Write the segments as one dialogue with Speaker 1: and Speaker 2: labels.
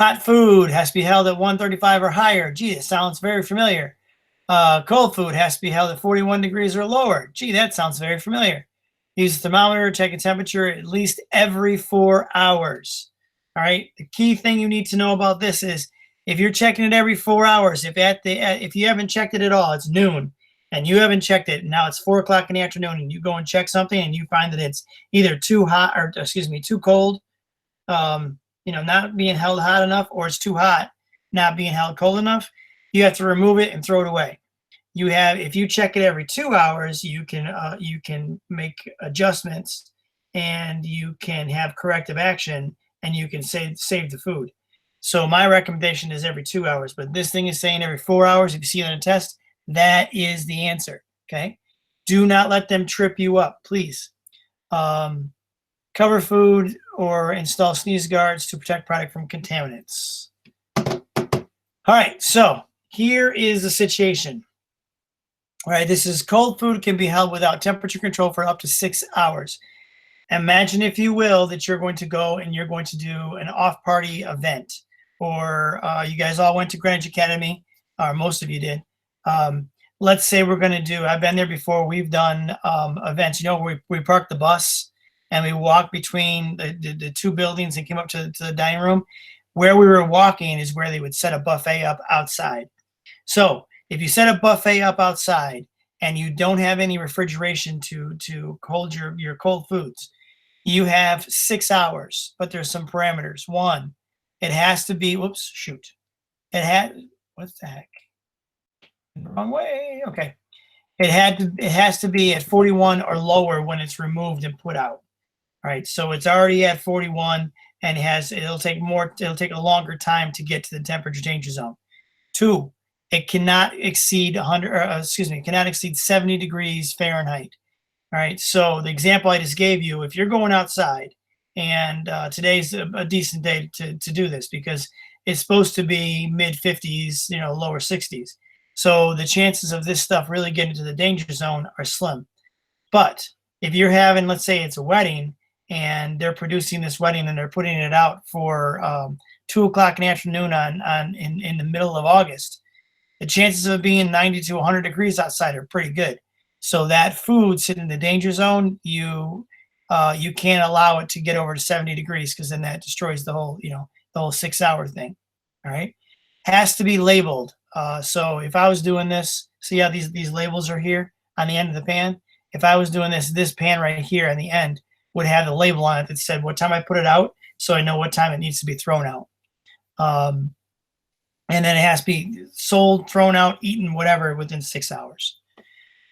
Speaker 1: Hot food has to be held at 135 or higher. Gee, it sounds very familiar. Cold food has to be held at 41 degrees or lower. Gee, that sounds very familiar. Use a thermometer, check a temperature at least every 4 hours. All right. The key thing you need to know about this is if you're checking it every 4 hours, if you haven't checked it at all, it's noon, and you haven't checked it, and now it's 4 o'clock in the afternoon, and you go and check something, and you find that it's either too hot or too cold, not being held hot enough, or it's too hot, not being held cold enough, you have to remove it and throw it away. If you check it every 2 hours, you can make adjustments, and you can have corrective action, and you can save the food. So my recommendation is every 2 hours, but this thing is saying every 4 hours. If you see it on a test, that is the answer. Okay. Do not let them trip you up, please. Cover food or install sneeze guards to protect product from contaminants. All right, so here is the situation. All right, this is cold food can be held without temperature control for up to 6 hours. Imagine, if you will, that you're going to go and you're going to do an off-party event, or you guys all went to Greenwich Academy, or most of you did. Let's say we're going to do, I've been there before, we've done events, we park the bus and we walk between the two buildings and came up to the dining room. Where we were walking is where they would set a buffet up outside. So if you set a buffet up outside and you don't have any refrigeration to hold your cold foods, you have 6 hours, but there's some parameters. One, it has to be, what's the heck? Wrong way. Okay. It has to be at 41 or lower when it's removed and put out. All right. So it's already at 41, and it'll take a longer time to get to the temperature danger zone. Two, it cannot exceed 70 degrees Fahrenheit. All right. So the example I just gave you, if you're going outside, and today's a decent day to do this because it's supposed to be mid 50s, lower 60s. So the chances of this stuff really getting to the danger zone are slim. But if you're having, let's say it's a wedding, and they're producing this wedding and they're putting it out for 2 o'clock in the afternoon in the middle of August, the chances of it being 90 to 100 degrees outside are pretty good. So that food sitting in the danger zone, you can't allow it to get over to 70 degrees, because then that destroys the whole 6 hour thing. All right. Has to be labeled. So if I was doing this, see how these labels are here on the end of the pan? If I was doing this pan right here on the end would have the label on it that said what time I put it out, so I know what time it needs to be thrown out. And then it has to be sold, thrown out, eaten, whatever, within 6 hours.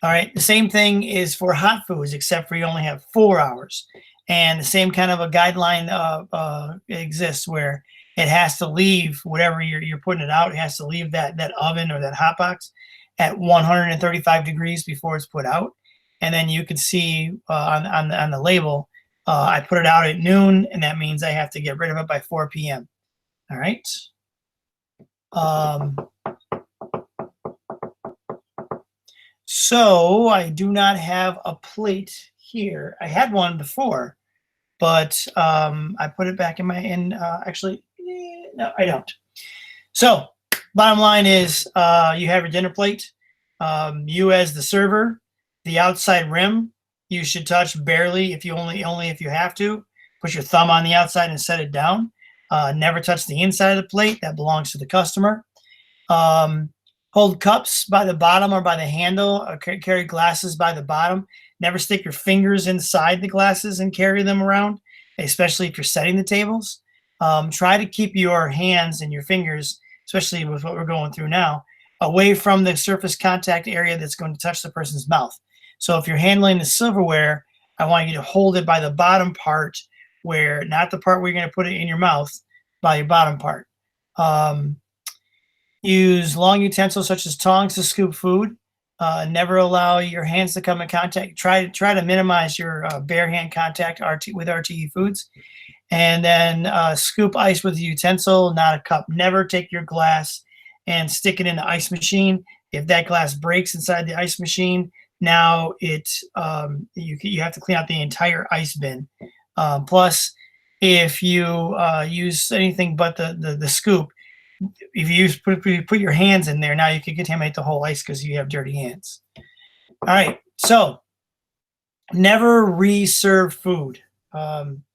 Speaker 1: All right. The same thing is for hot foods, except for you only have 4 hours. And the same kind of a guideline exists where it has to leave whatever you're putting it out. It has to leave that oven or that hot box at 135 degrees before it's put out. And then you can see on the label, I put it out at noon, and that means I have to get rid of it by 4 p.m. All right. So I do not have a plate here. I had one before, but I put it back actually, no, I don't. So bottom line is you have your dinner plate. You as the server, the outside rim, you should touch barely, if you have to. Put your thumb on the outside and set it down. Never touch the inside of the plate. That belongs to the customer. Hold cups by the bottom or by the handle, or carry glasses by the bottom. Never stick your fingers inside the glasses and carry them around, especially if you're setting the tables. Try to keep your hands and your fingers, especially with what we're going through now, away from the surface contact area that's going to touch the person's mouth. So if you're handling the silverware, I want you to hold it by the bottom part, not the part where you're going to put it in your mouth, by your bottom part. Use long utensils such as tongs to scoop food. Never allow your hands to come in contact. Try to minimize your bare hand contact with RTE foods. And then scoop ice with a utensil, not a cup. Never take your glass and stick it in the ice machine. If that glass breaks inside the ice machine, now you have to clean out the entire ice bin. Plus, if you use anything but the scoop, if you put your hands in there, now you can contaminate the whole ice because you have dirty hands. All right, so never reserve food.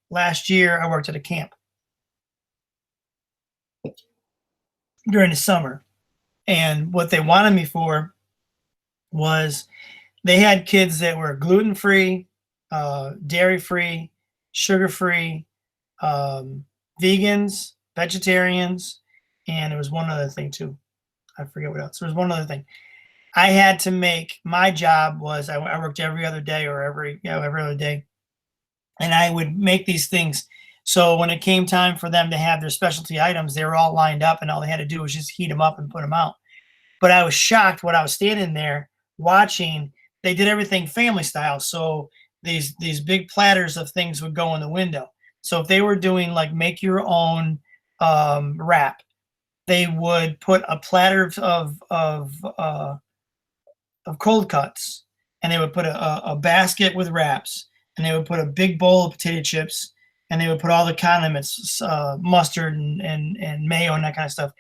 Speaker 1: Last year, I worked at a camp during the summer, and what they wanted me for was they had kids that were gluten free, dairy free, sugar free, vegans, vegetarians, and there was one other thing too. I forget what else. There was one other thing. I had to make my job was I worked every other day or every other day, and I would make these things. So when it came time for them to have their specialty items, they were all lined up, and all they had to do was just heat them up and put them out. But I was shocked when I was standing there watching. They did everything family style. So these big platters of things would go in the window. So if they were doing like make your own wrap, they would put a platter of cold cuts, and they would put a basket with wraps, and they would put a big bowl of potato chips, and they would put all the condiments, mustard and mayo and that kind of stuff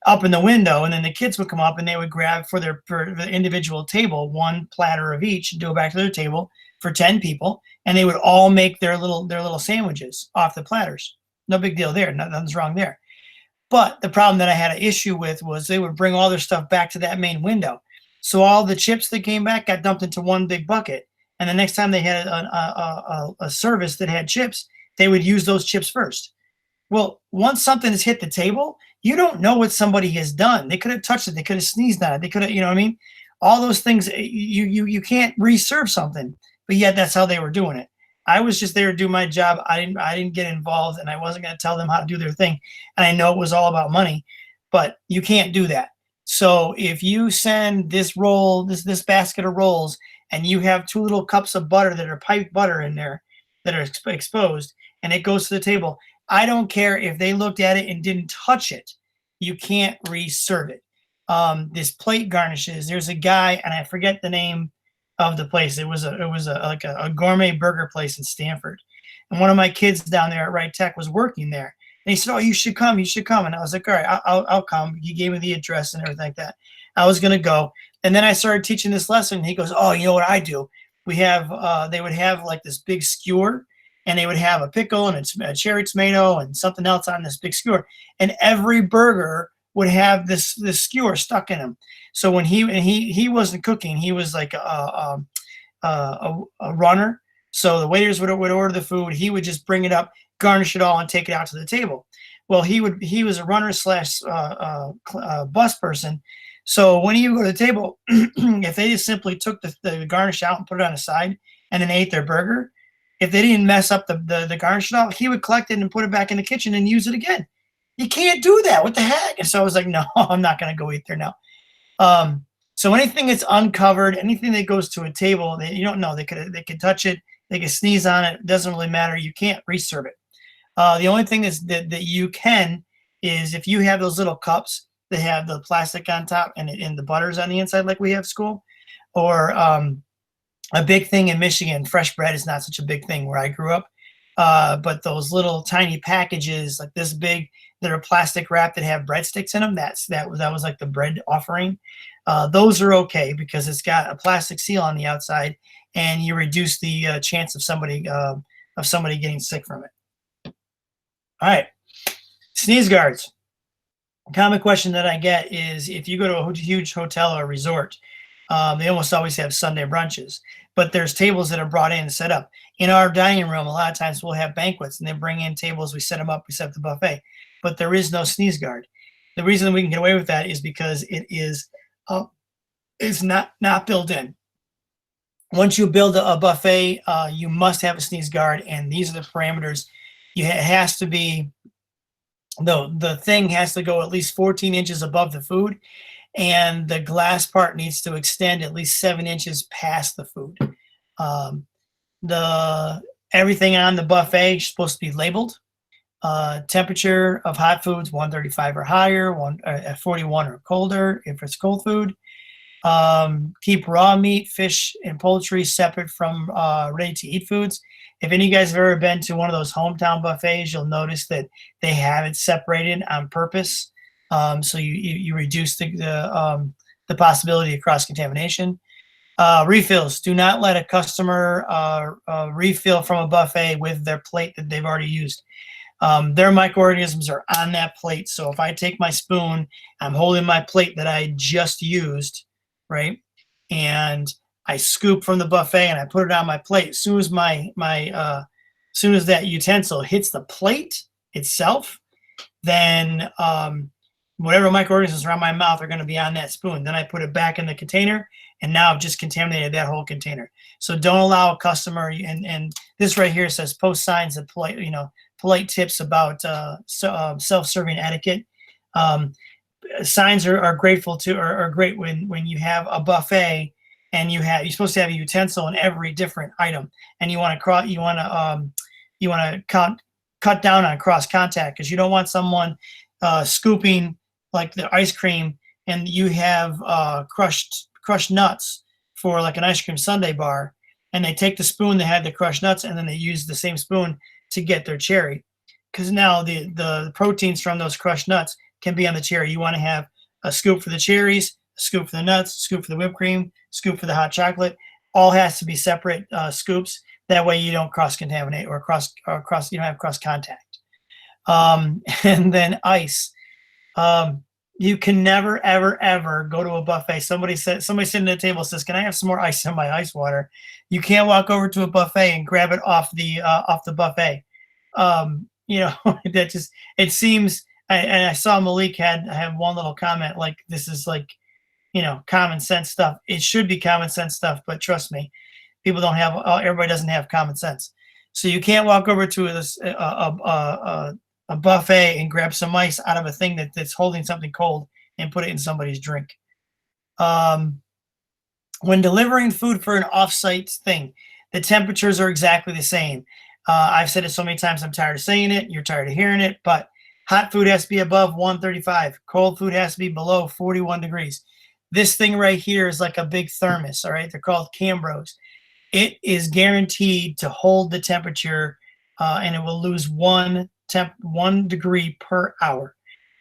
Speaker 1: up in the window, and then the kids would come up and they would grab for the individual table one platter of each and go back to their table for 10 people, and they would all make their little sandwiches off the platters. No big deal there. Nothing's wrong there. But the problem that I had an issue with was they would bring all their stuff back to that main window. So all the chips that came back got dumped into one big bucket. And the next time they had a service that had chips, they would use those chips first. Well, once something has hit the table, you don't know what somebody has done. They could have touched it. They could have sneezed on it. They could have, you know what I mean? All those things, you can't reserve something, but yet that's how they were doing it. I was just there to do my job. I didn't get involved, and I wasn't going to tell them how to do their thing. And I know it was all about money, but you can't do that. So if you send this roll, this basket of rolls, and you have 2 little cups of butter that are piped butter in there that are exposed, and it goes to the table, I don't care if they looked at it and didn't touch it. You can't reserve it. This plate garnishes. There's a guy, and I forget the name of the place. It was like a gourmet burger place in Stanford, and one of my kids down there at Wright Tech was working there. And he said, "Oh, you should come. You should come." And I was like, "All right, I'll come." He gave me the address and everything like that. I was gonna go, and then I started teaching this lesson. And he goes, "Oh, you know what I do? We have they would have like this big skewer, and they would have a pickle and a cherry tomato and something else on this big skewer, and every burger would have this skewer stuck in them. So when he wasn't cooking, he was like a runner. So the waiters would order the food. He would just bring it up, garnish it all, and take it out to the table. Well, he was a runner slash bus person. So when you go to the table, if they just simply took the garnish out and put it on the side and then ate their burger, if they didn't mess up the garnish at all, he would collect it and put it back in the kitchen and use it again. You can't do that. What the heck? And so I was like, no, I'm not going to go eat there now. So anything that's uncovered, anything that goes to a table, you don't know. They could touch it. They could sneeze on it. It doesn't really matter. You can't reserve it. The only thing that you can is if you have those little cups that have the plastic on top and the butter's on the inside like we have school, or a big thing in Michigan, fresh bread is not such a big thing where I grew up. But those little tiny packages like this big that are plastic wrapped that have breadsticks in them, that was like the bread offering. Those are okay because it's got a plastic seal on the outside, and you reduce the chance of somebody getting sick from it. All right, sneeze guards. A common question that I get is if you go to a huge hotel or resort, they almost always have Sunday brunches, but there's tables that are brought in and set up. In our dining room, a lot of times we'll have banquets and they bring in tables, we set them up, we set up the buffet, but there is no sneeze guard. The reason we can get away with that is because it's not built in. Once you build a buffet, you must have a sneeze guard, and these are the parameters. It has to be, the thing has to go at least 14 inches above the food, and the glass part needs to extend at least 7 inches past the food. Everything on the buffet is supposed to be labeled. Temperature of hot foods, 135 or higher, 41 or colder if it's cold food. Keep raw meat, fish, and poultry separate from ready-to-eat foods. If any of you guys have ever been to one of those hometown buffets, you'll notice that they have it separated on purpose. So you reduce the possibility of cross-contamination. Refills. Do not let a customer refill from a buffet with their plate that they've already used. Their microorganisms are on that plate. So if I take my spoon, I'm holding my plate that I just used, right? And I scoop from the buffet and I put it on my plate. As soon as as soon as that utensil hits the plate itself, then whatever microorganisms around my mouth are going to be on that spoon. Then I put it back in the container, and now I've just contaminated that whole container. So don't allow a customer, and this right here says post signs of polite tips about self-serving etiquette. Signs are grateful to are great when you have a buffet and you're supposed to have a utensil in every different item, and you want to cut down on cross contact, because you don't want someone scooping like the ice cream and you have crushed nuts for like an ice cream sundae bar, and they take the spoon that had the crushed nuts and then they use the same spoon to get their cherry, because now the proteins from those crushed nuts can be on the cherry. You want to have a scoop for the cherries, a scoop for the nuts, a scoop for the whipped cream, scoop for the hot chocolate. All has to be separate scoops. That way you don't cross-contaminate or you don't have cross-contact. And then ice. You can never, ever, ever go to a buffet. Somebody sitting at the table says, "Can I have some more ice in my ice water?" You can't walk over to a buffet and grab it off the buffet. That just, it seems. And I saw Malik had one little comment like, "This is like, common sense stuff." It should be common sense stuff, but trust me, everybody doesn't have common sense. So you can't walk over to a buffet and grab some ice out of a thing that's holding something cold and put it in somebody's drink. When delivering food for an off-site thing, the temperatures are exactly the same. I've said it so many times, I'm tired of saying it. You're tired of hearing it, but hot food has to be above 135. Cold food has to be below 41 degrees. This thing right here is like a big thermos, all right? They're called Cambros. It is guaranteed to hold the temperature, and it will lose 1 degree per hour.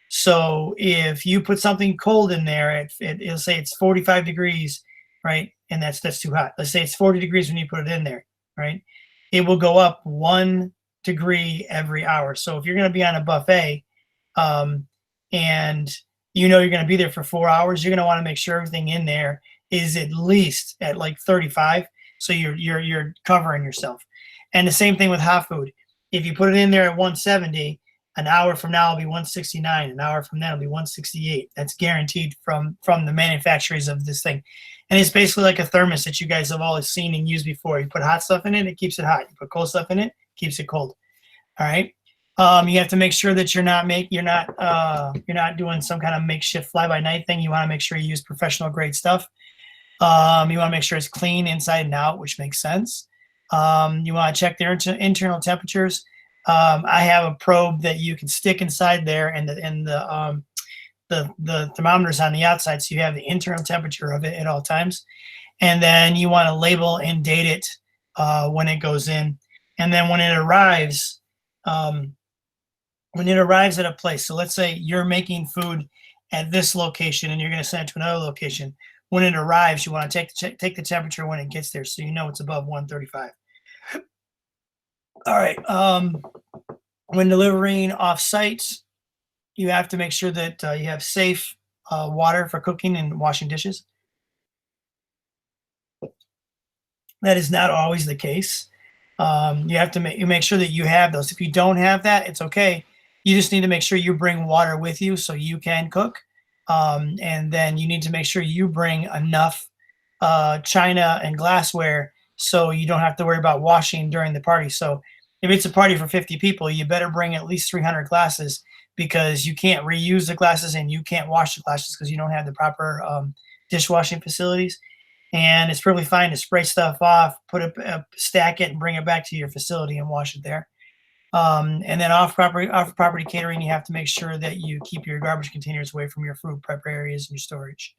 Speaker 1: So if you put something cold in there, it'll say it's 45 degrees, right? And that's too hot. Let's say it's 40 degrees when you put it in there, right? It will go up 1 degree every hour. So if you're going to be on a buffet, and you're going to be there for 4 hours, you're going to want to make sure everything in there is at least at like 35. So you're covering yourself. And the same thing with hot food. If you put it in there at 170, an hour from now it'll be 169. An hour from then it'll be 168. That's guaranteed from the manufacturers of this thing. And it's basically like a thermos that you guys have always seen and used before. You put hot stuff in it, it keeps it hot. You put cold stuff in it, keeps it cold. All right. You have to make sure that you're not doing some kind of makeshift fly-by-night thing. You want to make sure you use professional grade stuff. You want to make sure it's clean inside and out, which makes sense. You want to check their internal temperatures. I have a probe that you can stick inside there, and the thermometer's on the outside, so you have the internal temperature of it at all times. And then you want to label and date it when it goes in. And then when it arrives at a place, so let's say you're making food at this location and you're going to send it to another location. When it arrives, you want to take the temperature when it gets there, so you know it's above 135. All right. When delivering off-site, you have to make sure that you have safe water for cooking and washing dishes. That is not always the case. You have to make sure that you have those. If you don't have that, it's okay. You just need to make sure you bring water with you so you can cook. And then you need to make sure you bring enough china and glassware so you don't have to worry about washing during the party. So if it's a party for 50 people, you better bring at least 300 glasses, because you can't reuse the glasses and you can't wash the glasses because you don't have the proper dishwashing facilities. And it's perfectly fine to spray stuff off, stack it, and bring it back to your facility and wash it there. And then off property catering, you have to make sure that you keep your garbage containers away from your food prep areas and your storage.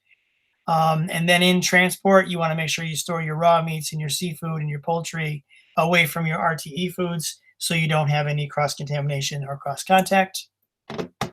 Speaker 1: And then in transport, you want to make sure you store your raw meats and your seafood and your poultry away from your RTE foods so you don't have any cross-contamination or cross-contact.